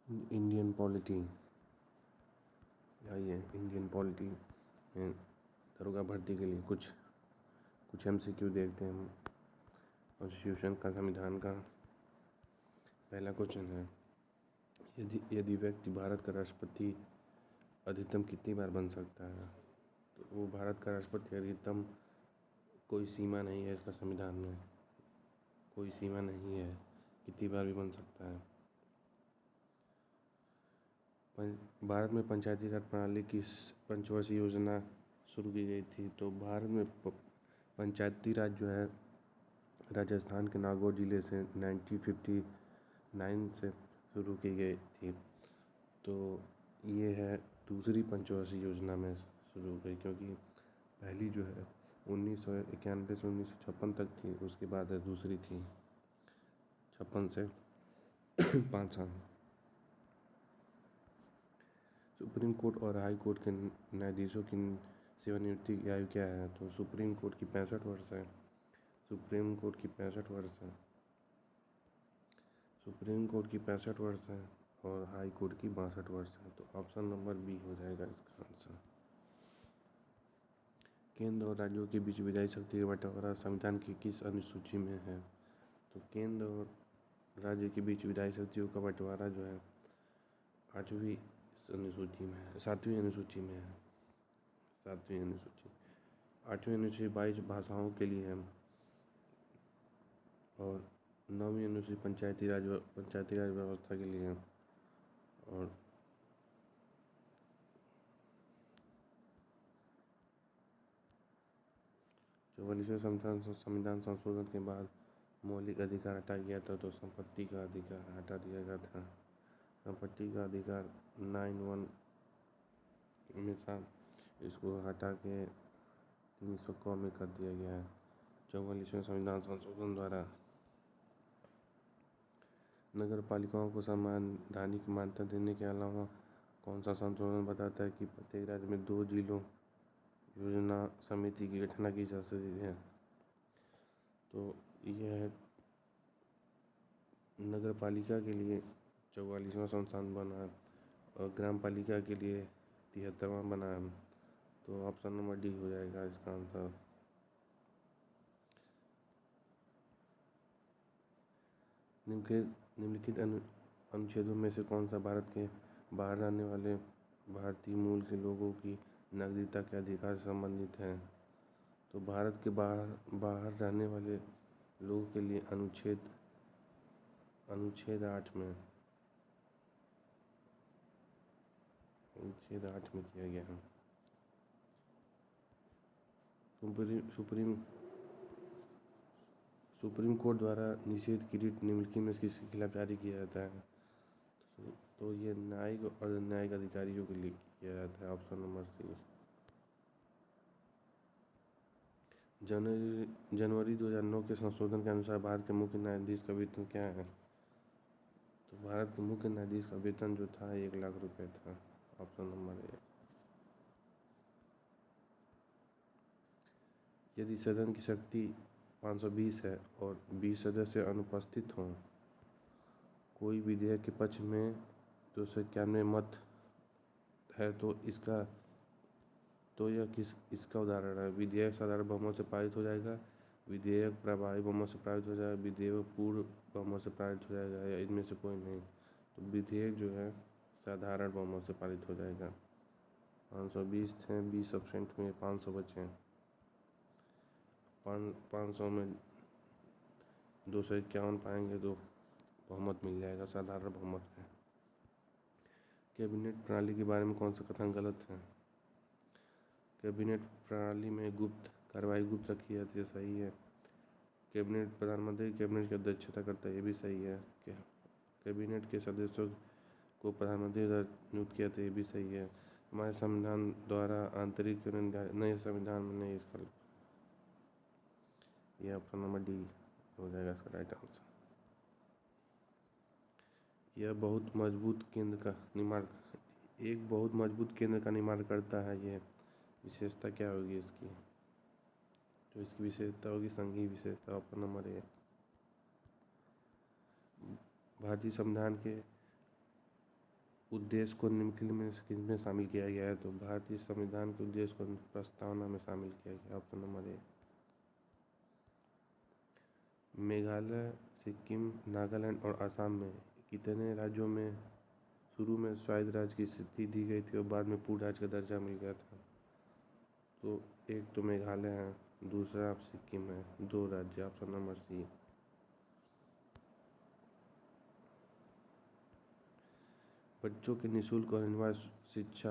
Indian polity. आइए Indian polity में दरोगा भर्ती के लिए कुछ MCQ देखते हैं हम। कॉन्स्टिट्यूशन का, संविधान का पहला क्वेश्चन है, यदि व्यक्ति भारत का राष्ट्रपति अधिकतम कितनी बार बन सकता है? तो वो भारत का राष्ट्रपति अधिकतम कोई सीमा नहीं है, इसका संविधान में कोई सीमा नहीं है, कितनी बार भी बन सकता है। भारत में पंचायती राज प्रणाली की पंचवर्षीय योजना शुरू की गई थी। तो भारत में पंचायती राज जो है राजस्थान के नागौर जिले से 1959 से शुरू की गई थी। तो ये है दूसरी पंचवर्षीय योजना में शुरू हो गई, क्योंकि पहली जो है 1991 से 1956 तक थी, उसके बाद दूसरी थी 56 से 5 साल। सुप्रीम कोर्ट और हाई कोर्ट के न्यायाधीशों की सेवानिवृत्ति की आयु क्या है? तो सुप्रीम कोर्ट की 65 वर्ष है। सुप्रीम कोर्ट की 65 वर्ष है। सुप्रीम कोर्ट की 65 वर्ष है और हाई कोर्ट की 62 वर्ष है। तो ऑप्शन नंबर बी हो जाएगा इसका आंसर। केंद्र और राज्यों के बीच विधायी शक्ति का बंटवारा संविधान की किस अनुसूची में है? तो केंद्र और राज्य के बीच विधायी शक्तियों का बंटवारा जो है 8वीं अनुसूची में है, 7वीं अनुसूची में है। 7वीं अनुसूची 8वीं अनुसूची 22 भाषाओं के लिए है और 9वीं अनुसूची पंचायती राज व्यवस्था के लिए है और 44वें संविधान संशोधन के बाद मौलिक अधिकार हटा गया था। तो संपत्ति का अधिकार हटा दिया गया था। संपत्ति का अधिकार 9(1) में था, इसको हटा के 300 में कर दिया गया है 44वें संविधान संशोधन द्वारा। नगर पालिकाओं को संवैधानिक मान्यता देने के अलावा कौन सा संशोधन बताता है कि प्रत्येक राज्य में 2 जिलों योजना समिति की गठन की जा सकती है? तो यह है नगर पालिका के लिए 44वां संस्थान बना और ग्राम पालिका के लिए 73वां बना है। तो ऑप्शन नंबर डी हो जाएगा इसका आंसर। निम्नलिखित अनुच्छेदों में से कौन सा भारत के बाहर रहने वाले भारतीय मूल के लोगों की नागरिकता के अधिकार से संबंधित है? तो भारत के बाहर रहने वाले लोगों के लिए अनुच्छेद 8 में किया गया है। सुप्रीम कोर्ट द्वारा निषेध की रिट निम्नलिखित में किसके खिलाफ जारी किया जाता है? तो ये न्यायिक और न्यायिक अधिकारियों के लिए किया जाता है। ऑप्शन नंबर सी। जनवरी 2009 के संशोधन के अनुसार भारत के मुख्य न्यायाधीश का वेतन क्या है? तो भारत के मुख्य न्यायाधीश का वेतन जो था 1 लाख रुपए था। Option number A. यदि सदन की शक्ति 520 है और 20 सदस्य अनुपस्थित हों, कोई विधेयक के पक्ष में 291 मत है, तो इसका उदाहरण है। विधेयक साधारण बहुमत से पारित हो जाएगा, विधेयक प्रभावी बहुमत से पारित हो जाएगा, विधेयक पूर्ण बहुमत से पारित हो जाएगा, या इनमें से कोई नहीं। तो विधेयक जो है साधारण बहुमत से पारित हो जाएगा। 520 थे, 20% में 500 बचे हैं। 500 में 251 पाएंगे तो बहुमत मिल जाएगा, साधारण बहुमत है। कैबिनेट प्रणाली के बारे में कौन सा कथन गलत है? कैबिनेट प्रणाली में कार्रवाई गुप्त रखी जाती है, सही है। प्रधानमंत्री कैबिनेट की अध्यक्षता करता है, ये भी सही है। कैबिनेट के सदस्यों को प्रधानमंत्री द्वारा नियुक्त किया था, ये भी सही है। हमारे संविधान द्वारा आंतरिक नए संविधान में नहीं, इसका ये ऑप्शन नंबर डी हो जाएगा इसका राइट आंसर। यह बहुत मजबूत केंद्र का निर्माण करता है। यह विशेषता क्या होगी इसकी? तो इसकी विशेषता होगी संघीय विशेषता। Option number A. भारतीय संविधान के उद्देश्य को निम्नलिखित में किसमें शामिल किया गया है? तो भारतीय संविधान के उद्देश्य को प्रस्तावना में शामिल किया गया। Option number A. Meghalaya, Sikkim, Nagaland और असम में कितने राज्यों में शुरू में स्वायत्त राज्य की स्थिति दी गई थी और बाद में पूर्ण राज्य का दर्जा मिल गया था? तो एक तो मेघालय है, दूसरा सिक्किम है, 2 राज्य। Option number C. बच्चों के निःशुल्क और अनिवार्य शिक्षा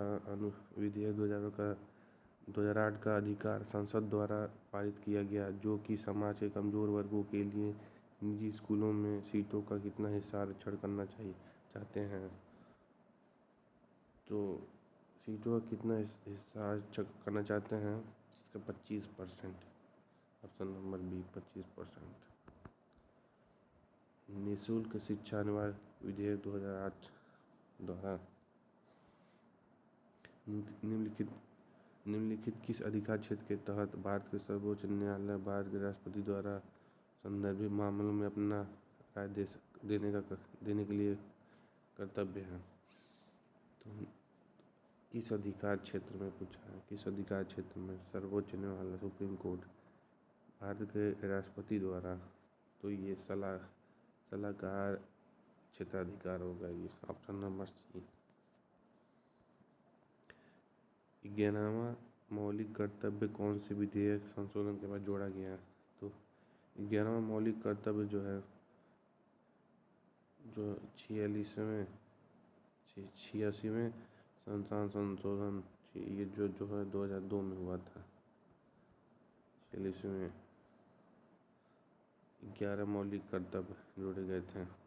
विधेयक 2008 का अधिकार संसद द्वारा पारित किया गया, जो कि समाज के कमजोर वर्गों के लिए निजी स्कूलों में सीटों का कितना हिस्सा आरक्षण करना चाहते हैं? तो सीटों का कितना हिस्सा आरक्षण करना चाहते हैं? इसका 25%। Option number B 25%। निःशुल्क शिक्षा अनिवार्य विधेयक 2008 द्वारा निम्नलिखित किस अधिकार क्षेत्र के तहत भारत के सर्वोच्च न्यायालय भारत के राष्ट्रपति द्वारा संदर्भित मामलों में अपना राय देने के लिए कर्तव्य है? तो किस अधिकार क्षेत्र में पूछा है? किस अधिकार क्षेत्र में सर्वोच्च न्यायालय सुप्रीम कोर्ट भारत के राष्ट्रपति द्वारा? तो ये सलाहकार क्षेत्राधिकार होगा ये। ऑप्शन नंबर सी। 11वां मौलिक कर्तव्य कौन से विधेयक संशोधन के बाद जोड़ा गया है? तो 11वां मौलिक कर्तव्य जो है, जो 86वें संविधान संशोधन, ये जो है 2002 में हुआ था। 46वें 11 मौलिक कर्तव्य जोड़े गए थे।